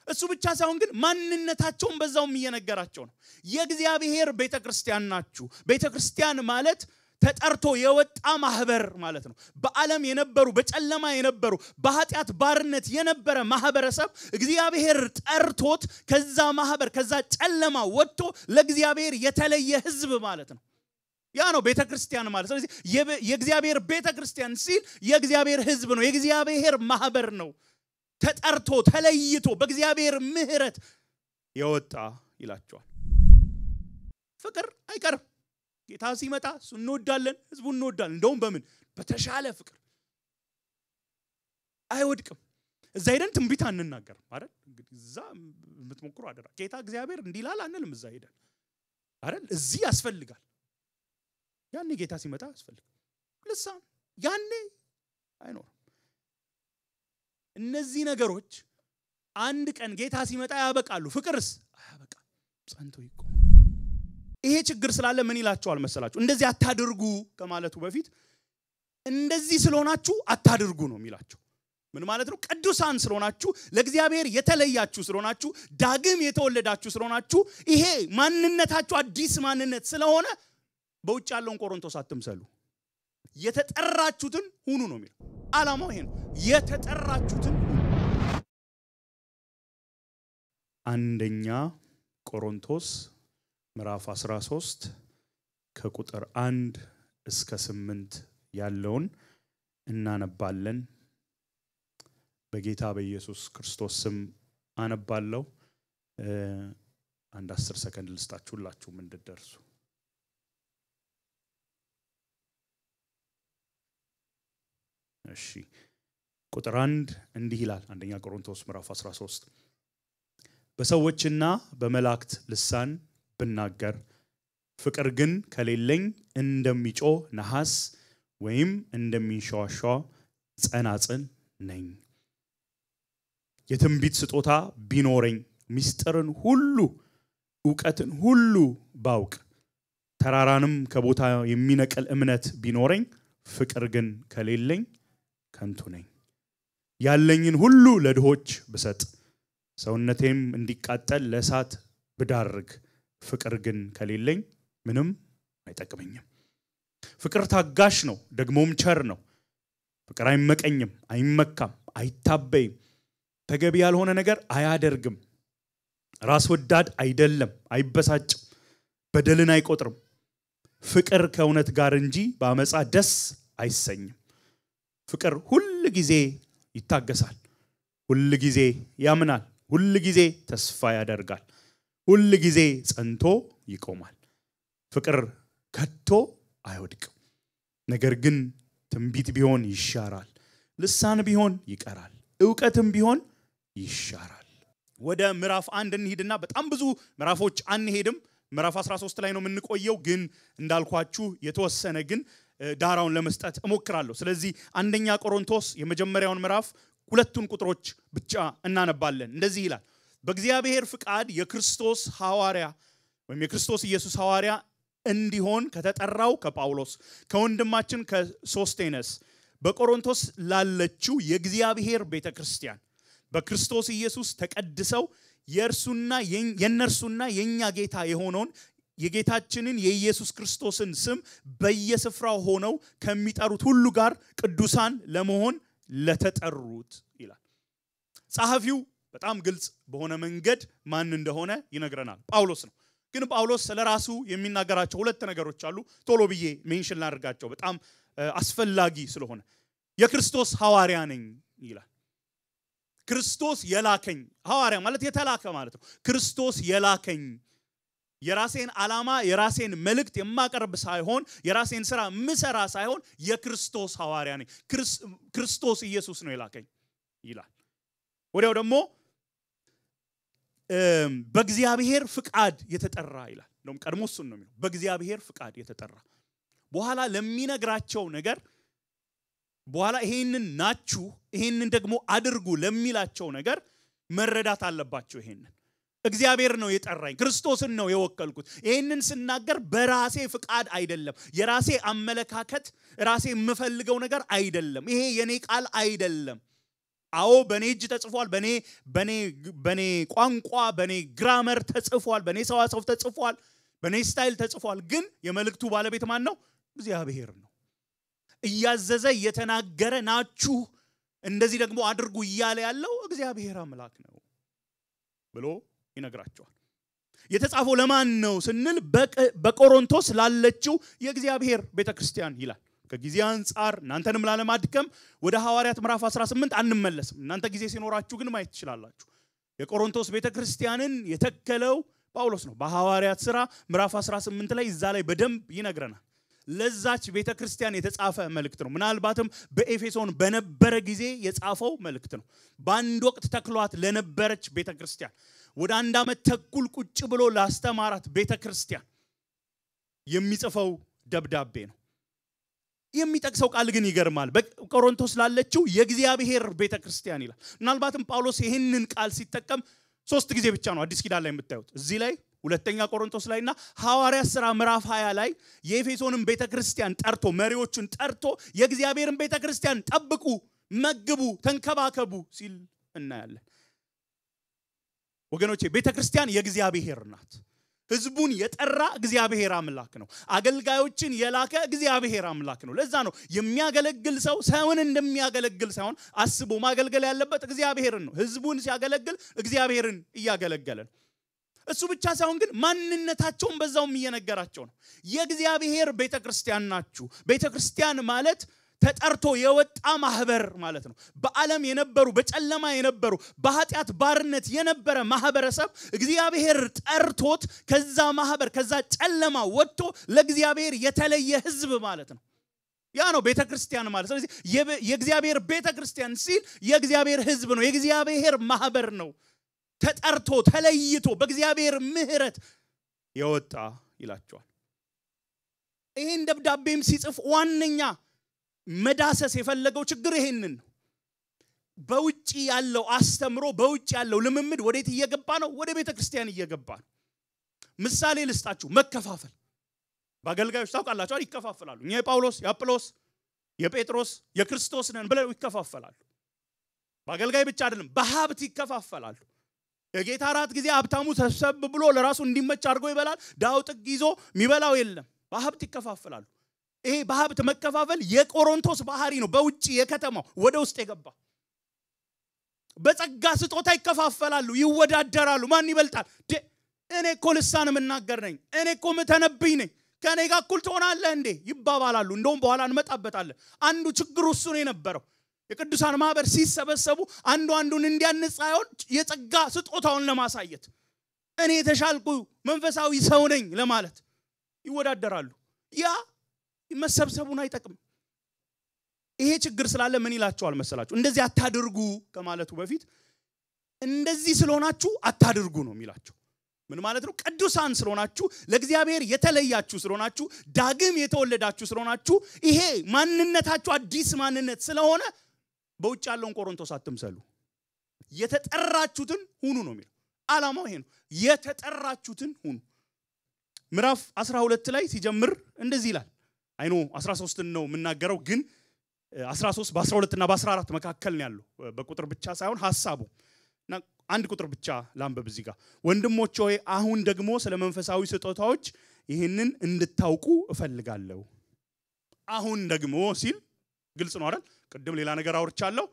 እሱ ብቻ ሳይሆን ግን ማንነታቸውን በዛውም እየነገራቸው ነው የእግዚአብሔር ቤተክርስቲያን ናችሁ ቤተክርስቲያን ማለት ተጠርቶ የወጣ ማህበር ማለት ነው በዓለም የነበሩ በጨለማ የነበሩ በኃጢአት ባርነት የነበረ ማህበረሰብ እግዚአብሔር ጠርቶት ከዛ ማህበር ከዛ ጨለማ ወጥቶ ለእግዚአብሔር የተለየ ህዝብ ማለት ነው ያ ነው ቤተክርስቲያን ማለት ስለዚህ የእግዚአብሔር ቤተክርስቲያን ሲል የእግዚአብሔር ህዝብ ነው የእግዚአብሔር ማህበር ነው ተጠርቶ ተለይቶ በእግዚአብሔር ምህረት የወጣ ይላቸዋል ፍቅር አይቀርም ጌታ ሲመጣ እንወዳለን ህዝቡን እንወዳለን እንደውም በምን በተሻለ ፍቅር አይወድቅም እዛ ሄደን ትንቢት አንናገር አይደል እንግዲህ እዛ የምትሞክሩ አደራ ጌታ እግዚአብሔር እንዲላል አንልም እዛ ሄደን አይደል እዚህ ያስፈልጋል ያኔ ጌታ ሲመጣ ያስፈልጋል ልሳን ያኔ አይኖርም እነዚህ ነገሮች አንድ ቀን ጌታ ሲመጣ ያበቃሉ ፍቅርስ አያበቃ ጸንቶ ይቆማል ይሄ ችግር ስላለ ምን ይላችኋል መሰላችሁ እንደዚህ አታድርጉ ከማለቱ በፊት እንደዚህ ስለሆናችሁ አታድርጉ ነው የሚላችሁ ምን ማለት ነው ቅዱሳን ስለሆናችሁ ለእግዚአብሔር የተለያችሁ ስለሆናችሁ ዳግም የተወለዳችሁ ስለሆናችሁ ይሄ ማንነታችሁ አዲስ ማንነት ስለሆነ በውጭ ያለውን ቆሮንቶስ አትምሰሉ የተጠራችሁትን ሁኑ ነው የሚለው ዓላማው ይሄ ነው የተጠራችሁትን አንደኛ ቆሮንቶስ ምዕራፍ 13 ከቁጥር 1 እስከ 8 ያለውን እናነባለን በጌታ በኢየሱስ ክርስቶስ ስም አነባለሁ አንድ 10 ሰከንድ ልስጣችሁላችሁ እንድትደርሱ እሺ ቁጥር 1 እንዲህ ይላል አንደኛ ቆሮንቶስ ምዕራፍ 13 በሰዎችና በመላእክት ልሳን ብናገር ፍቅር ግን ከሌለኝ እንደሚጮህ ነሐስ ወይም እንደሚንሸዋሸዋ ጸናጽል ነኝ የትንቢት ስጦታ ቢኖረኝ ምስጢርን ሁሉ ዕውቀትን ሁሉ ባውቅ ተራራንም ከቦታ የሚነቀል እምነት ቢኖረኝ ፍቅር ግን ከሌለኝ ከንቱ ነኝ ያለኝን ሁሉ ለድሆች ብሰጥ ሰውነቴም እንዲቃጠል ለእሳት ብዳርግ ፍቅር ግን ከሌለኝ ምንም አይጠቅመኝም ፍቅር ታጋሽ ነው ደግሞም ቸር ነው ፍቅር አይመቀኝም አይመካም አይታበይም ተገቢ ያልሆነ ነገር አያደርግም ራስ ወዳድ አይደለም አይበሳጭም በደልን አይቆጥርም ፍቅር ከእውነት ጋር እንጂ በአመጻ ደስ አይሰኝም ፍቅር ሁሉ ጊዜ ይታገሳል ሁሉ ጊዜ ያምናል ሁሉ ጊዜ ተስፋ ያደርጋል ሁሉ ጊዜ ጸንቶ ይቆማል ፍቅር ከቶ አይወድቅም ነገር ግን ትንቢት ቢሆን ይሻራል ልሳን ቢሆን ይቀራል ዕውቀትም ቢሆን ይሻራል ወደ ምዕራፍ 1 እንሂድና በጣም ብዙ ምዕራፎች አንሄድም ምዕራፍ 13 ላይ ነው የምንቆየው ግን እንዳልኳችሁ የተወሰነ ግን ዳራውን ለመስጠት እሞክራለሁ ስለዚህ አንደኛ ቆሮንቶስ የመጀመሪያውን ምዕራፍ ሁለቱን ቁጥሮች ብቻ እናነባለን እንደዚህ ይላል በእግዚአብሔር ፍቃድ የክርስቶስ ሐዋርያ ወይም የክርስቶስ ኢየሱስ ሐዋርያ እንዲሆን ከተጠራው ከጳውሎስ ከወንድማችን ከሶስቴነስ በቆሮንቶስ ላለችው የእግዚአብሔር ቤተክርስቲያን በክርስቶስ ኢየሱስ ተቀድሰው የነርሱና የኛ ጌታ የሆነውን የጌታችንን የኢየሱስ ክርስቶስን ስም በየስፍራው ሆነው ከሚጠሩት ሁሉ ጋር ቅዱሳን ለመሆን ለተጠሩት ይላል ጻሐፊው በጣም ግልጽ በሆነ መንገድ ማን እንደሆነ ይነግረናል ጳውሎስ ነው ግን ጳውሎስ ስለራሱ የሚናገራቸው ሁለት ነገሮች አሉ ቶሎ ብዬ ሜንሽን ላድርጋቸው በጣም አስፈላጊ ስለሆነ የክርስቶስ ሐዋርያ ነኝ ይላል ክርስቶስ የላከኝ ሐዋርያ ማለት የተላከ ማለት ነው ክርስቶስ የላከኝ የራሴን ዓላማ የራሴን መልእክት የማቀርብ ሳይሆን የራሴን ሥራ ምሰራ ሳይሆን የክርስቶስ ሐዋርያ ነኝ ክርስቶስ ኢየሱስ ነው የላከኝ ይላል ወዲያው ደግሞ በእግዚአብሔር ፍቃድ የተጠራ ይላል እንደውም ቀድሞ እሱን ነው የሚለው በእግዚአብሔር ፍቃድ የተጠራ በኋላ ለሚነግራቸው ነገር በኋላ ይሄንን ናችሁ ይሄንን ደግሞ አድርጉ ለሚላቸው ነገር መረዳት አለባቸው ይሄንን እግዚአብሔር ነው የጠራኝ ክርስቶስን ነው የወከልኩት ይሄንን ስናገር በራሴ ፍቃድ አይደለም የራሴ አመለካከት ራሴ የምፈልገው ነገር አይደለም ይሄ የኔ ቃል አይደለም አዎ በኔ እጅ ተጽፏል በኔ ቋንቋ በኔ ግራመር ተጽፏል በኔ ሰዋሰው ተጽፏል በኔ ስታይል ተጽፏል ግን የመልእክቱ ባለቤት ማን ነው እግዚአብሔር ነው እያዘዘ እየተናገረ ናችሁ እንደዚህ ደግሞ አድርጉ እያለ ያለው እግዚአብሔር አምላክ ነው ብሎ ይነግራቸዋል የተጻፈው ለማን ነው ስንል በቆሮንቶስ ላለችው የእግዚአብሔር ቤተክርስቲያን ይላል ከጊዜ አንፃር እናንተንም ላለማድከም ወደ ሐዋርያት ምዕራፍ 18 አንመለስም እናንተ ጊዜ ሲኖራችሁ ግን ማየት ትችላላችሁ የቆሮንቶስ ቤተክርስቲያንን የተከለው ጳውሎስ ነው በሐዋርያት ሥራ ምዕራፍ 18 ላይ እዛ ላይ በደንብ ይነግረናል ለዛች ቤተክርስቲያን የተጻፈ መልእክት ነው ምናልባትም በኤፌሶን በነበረ ጊዜ የጻፈው መልእክት ነው በአንድ ወቅት ተክሏት ለነበረች ቤተክርስቲያን ወደ አንድ ዓመት ተኩል ቁጭ ብሎ ላስተማራት ቤተክርስቲያን የሚጽፈው ደብዳቤ ነው የሚጠቅሰው ቃል ግን ይገርማል በቆሮንቶስ ላለችው የእግዚአብሔር ቤተክርስቲያን ይላል ምናልባትም ጳውሎስ ይሄንን ቃል ሲጠቀም 3 ጊዜ ብቻ ነው አዲስ ኪዳን ላይ የምታዩት እዚህ ላይ ሁለተኛ ቆሮንቶስ ላይና ሐዋርያት ሥራ ምዕራፍ 20 ላይ የኤፌሶንን ቤተክርስቲያን ጠርቶ መሪዎቹን ጠርቶ የእግዚአብሔርን ቤተክርስቲያን ጠብቁ መግቡ ተንከባከቡ ሲል እናያለን ወገኖቼ ቤተክርስቲያን የእግዚአብሔር ናት ህዝቡን የጠራ እግዚአብሔር አምላክ ነው አገልጋዮችን የላከ እግዚአብሔር አምላክ ነው ለዛ ነው የሚያገለግል ሰው ሰውን እንደሚያገለግል ሳይሆን አስቦ ማገልገል ያለበት እግዚአብሔርን ነው ህዝቡን ሲያገለግል እግዚአብሔርን እያገለገለ ነው እሱ ብቻ ሳይሆን ግን ማንነታቸውን በዛውም እየነገራቸው ነው የእግዚአብሔር ቤተክርስቲያን ናችሁ ቤተክርስቲያን ማለት ተጠርቶ የወጣ ማህበር ማለት ነው በዓለም የነበሩ በጨለማ የነበሩ በኃጢአት ባርነት የነበረ ማህበረሰብ እግዚአብሔር ጠርቶት ከዛ ማህበር ከዛ ጨለማ ወጥቶ ለእግዚአብሔር የተለየ ህዝብ ማለት ነው ያ ነው ቤተክርስቲያን ማለት ስለዚህ የእግዚአብሔር ቤተክርስቲያን ሲል የእግዚአብሔር ህዝብ ነው የእግዚአብሔር ማህበር ነው ተጠርቶ ተለይቶ በእግዚአብሔር ምህረት የወጣ ይላቸዋል ይሄን ደብዳቤም ሲጽፍ ዋነኛ መዳሰስ የፈለገው ችግር ይሄንን ነው በውጪ ያለው አስተምሮ በውጪ ያለው ልምምድ ወዴት እየገባ ነው ወደ ቤተክርስቲያን እየገባ ነው ምሳሌ ልስጣችሁ መከፋፈል ባገልጋዮች ታውቃላችሁ አይደል ይከፋፈላሉ እኛ የጳውሎስ የአጵሎስ የጴጥሮስ የክርስቶስ ነን ብለው ይከፋፈላሉ ባገልጋይ ብቻ አይደለም በሀብት ይከፋፈላሉ የጌታ ራት ጊዜ ሀብታሙ ተሰብ ብሎ ለራሱ እንዲመች አድርጎ ይበላል ዳው ጥግ ይዞ የሚበላው የለም በሀብት ይከፋፈላሉ ይሄ በሀብት መከፋፈል የቆሮንቶስ ባህሪ ነው በውጪ የከተማው ወደ ውስጥ የገባ በጸጋ ስጦታ ይከፋፈላሉ ይወዳደራሉ ማን ይበልጣል እኔ እኮ ልሳን መናገር ነኝ እኔ እኮ መተነብይ ነኝ ከኔ ጋር እኩል ትሆናለህ እንዴ ይባባላሉ እንደውም በኋላ እንመጣበታለን አንዱ ችግሩ እሱ ነው የነበረው የቅዱሳን ማህበር ሲሰበሰቡ አንዱን እንዲያንጽ አይሆን የጸጋ ስጦታውን ለማሳየት እኔ ተሻልኩ መንፈሳዊ ሰው ነኝ ለማለት ይወዳደራሉ ያ መሰብሰቡን አይጠቅም ይሄ ችግር ስላለ ምን ይላቸዋል መሰላችሁ እንደዚህ አታድርጉ ከማለቱ በፊት እንደዚህ ስለሆናችሁ አታድርጉ ነው የሚላቸው ምን ማለት ነው ቅዱሳን ስለሆናችሁ ለእግዚአብሔር የተለያችሁ ስለሆናችሁ ዳግም የተወለዳችሁ ስለሆናችሁ ይሄ ማንነታችሁ አዲስ ማንነት ስለሆነ በውጭ ያለውን ቆሮንቶስ አትምሰሉ የተጠራችሁትን ሁኑ ነው የሚለው ዓላማው ይሄ ነው የተጠራችሁትን ሁኑ ምዕራፍ 12 ላይ ሲጀምር እንደዚህ ይላል አይኖ 13 ነው የምናገረው ግን 13 በ12 እና በ14 መካከል ነው ያለው በቁጥር ብቻ ሳይሆን ሐሳቡ እና አንድ ቁጥር ብቻ ላንበብ እዚህ ጋር ወንድሞቼ ሆይ አሁን ደግሞ ስለ መንፈሳዊ ስጦታዎች ይሄንን እንድታውቁ እፈልጋለሁ አሁን ደግሞ ሲል ግልጽ ነው አይደል ቅድም ሌላ ነገር አውርቻለሁ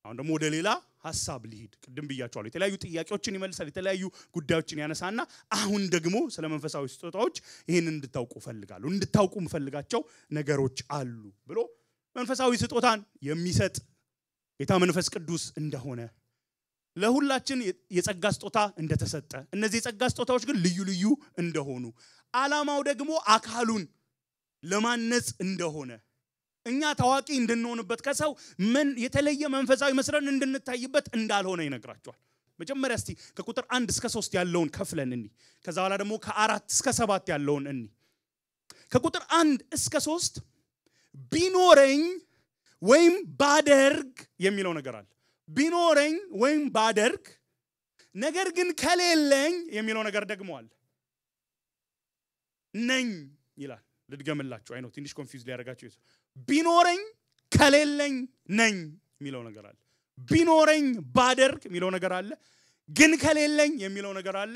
አሁን ደግሞ ወደ ሌላ ሐሳብ ሊሄድ ቅድም ብያቸዋለሁ የተለያዩ ጥያቄዎችን ይመልሳል የተለያዩ ጉዳዮችን ያነሳና አሁን ደግሞ ስለ መንፈሳዊ ስጦታዎች ይሄንን እንድታውቁ እፈልጋለሁ እንድታውቁ ምፈልጋቸው ነገሮች አሉ ብሎ መንፈሳዊ ስጦታን የሚሰጥ ጌታ መንፈስ ቅዱስ እንደሆነ ለሁላችን የጸጋ ስጦታ እንደተሰጠ እነዚህ የጸጋ ስጦታዎች ግን ልዩ ልዩ እንደሆኑ ዓላማው ደግሞ አካሉን ለማነጽ እንደሆነ እኛ ታዋቂ እንድንሆንበት ከሰው ምን የተለየ መንፈሳዊ መስረን እንድንታይበት እንዳልሆነ ይነግራቸዋል መጀመሪያ እስቲ ከቁጥር 1 እስከ 3 ያለውን ከፍለን እንይ ከዛ በኋላ ደግሞ ከ4 እስከ 7 ያለውን እንይ ከቁጥር 1 እስከ 3 ቢኖረኝ ወይም ባደርግ የሚለው ነገር አለ ቢኖረኝ ወይም ባደርግ ነገር ግን ከሌለኝ የሚለው ነገር ደግሞ አለ ነኝ ይላል ልድገምላችሁ አይኖ ትንሽ ኮንፊውዝ ሊያደርጋችሁ ቢኖረኝ ከሌለኝ ነኝ የሚለው ነገር አለ ቢኖረኝ ባደርግ የሚለው ነገር አለ ግን ከሌለኝ የሚለው ነገር አለ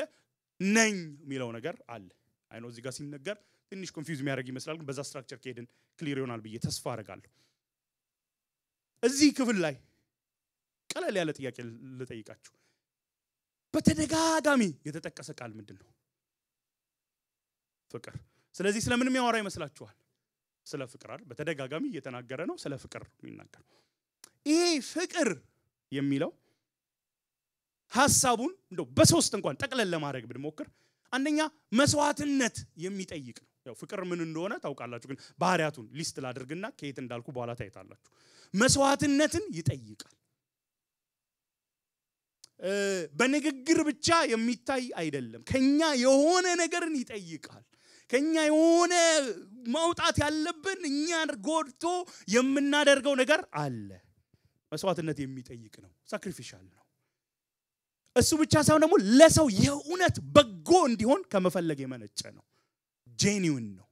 ነኝ የሚለው ነገር አለ አይ ነው እዚህ ጋር ሲነገር ትንሽ ኮንፊውዝ የሚያደርግ ይመስላል ግን በዛ ስትራክቸር ከሄድን ክሊር ይሆናል ብዬ ተስፋ አደርጋለሁ እዚህ ክፍል ላይ ቀለል ያለ ጥያቄ ልጠይቃችሁ በተደጋጋሚ የተጠቀሰ ቃል ምንድነው ፍቅር ስለዚህ ስለምን የሚያወራ ይመስላችኋል ስለ ፍቅር አይደል በተደጋጋሚ እየተናገረ ነው ስለ ፍቅር የሚናገር ይሄ ፍቅር የሚለው ሐሳቡን እንደው በሶስት እንኳን ጠቅለል ለማድረግ ብንሞክር አንደኛ መስዋዕትነት የሚጠይቅ ነው ያው ፍቅር ምን እንደሆነ ታውቃላችሁ ግን ባህሪያቱን ሊስት ላድርግና ከየት እንዳልኩ በኋላ ታይታላችሁ መስዋዕትነትን ይጠይቃል በንግግር ብቻ የሚታይ አይደለም ከኛ የሆነ ነገርን ይጠይቃል ከኛ የሆነ ማውጣት ያለብን እኛን ጎድቶ የምናደርገው ነገር አለ መስዋዕትነት የሚጠይቅ ነው ሳክሪፊሻል ነው እሱ ብቻ ሳይሆን ደግሞ ለሰው የእውነት በጎ እንዲሆን ከመፈለግ የመነጨ ነው ጄኒዩን ነው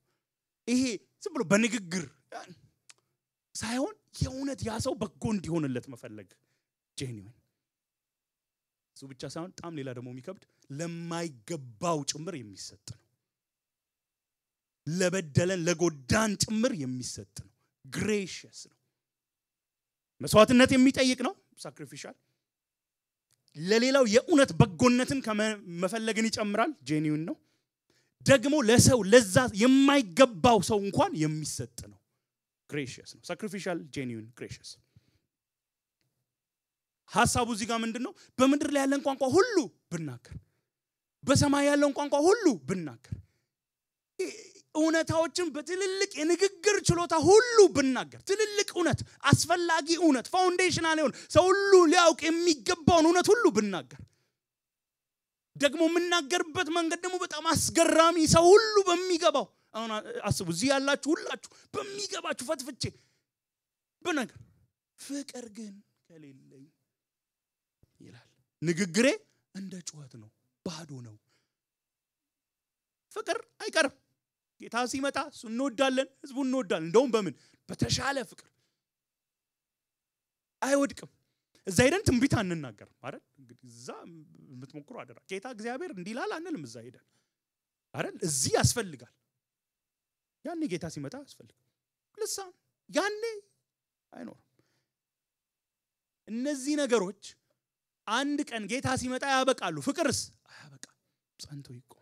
ይሄ ዝም ብሎ በንግግር ሳይሆን የእውነት ያ ሰው በጎ እንዲሆንለት መፈለግ ጄኒዩን እሱ ብቻ ሳይሆን በጣም ሌላ ደግሞ የሚከብድ ለማይገባው ጭምር የሚሰጥ ነው ለበደለን ለጎዳን ጭምር የሚሰጥ ነው ግሬሽየስ ነው መስዋዕትነት የሚጠይቅ ነው ሳክሪፊሻል ለሌላው የእውነት በጎነትን ከመፈለግን ይጨምራል ጄኒዩን ነው ደግሞ ለሰው ለዛ የማይገባው ሰው እንኳን የሚሰጥ ነው ግሬሽየስ ነው ሳክሪፊሻል ጄኒዩን ግሬሽየስ ሐሳቡ እዚህ ጋር ምንድነው በመድር ላይ ያለን ቋንቋ ሁሉ ብናገር በሰማይ ያለን ቋንቋ ሁሉ ብናገር እውነታዎችን በትልልቅ የንግግር ችሎታ ሁሉ ብናገር ትልልቅ እውነት አስፈላጊ እውነት ፋውንዴሽናል ይሁን ሰው ሁሉ ሊያውቅ የሚገባው እውነት ሁሉ ብናገር ደግሞ የምናገርበት መንገድ ደግሞ በጣም አስገራሚ ሰው ሁሉ በሚገባው አሁን አስቡ እዚህ ያላችሁ ሁላችሁ በሚገባችሁ ፈትፍቼ በነገር ፍቅር ግን ከሌለኝ ይላል ንግግሬ እንደ ጩኸት ነው ባዶ ነው ፍቅር አይቀርም ጌታ ሲመጣ እንወዳለን ህዝቡ እንወዳለን እንደውም በምን በተሻለ ፍቅር አይወድቅም እዛ ሄደን ትንቢት አንናገር አይደል እንግዲህ እዛ የምትሞክሩ አደራ ጌታ እግዚአብሔር እንዲላል አንልም እዛ ሄደን አይደል እዚህ ያስፈልጋል ያኔ ጌታ ሲመጣ ያስፈልጋል ልሳን ያኔ አይኖርም እነዚህ ነገሮች አንድ ቀን ጌታ ሲመጣ ያበቃሉ ፍቅርስ አያበቃም ጸንቶ ይቆያል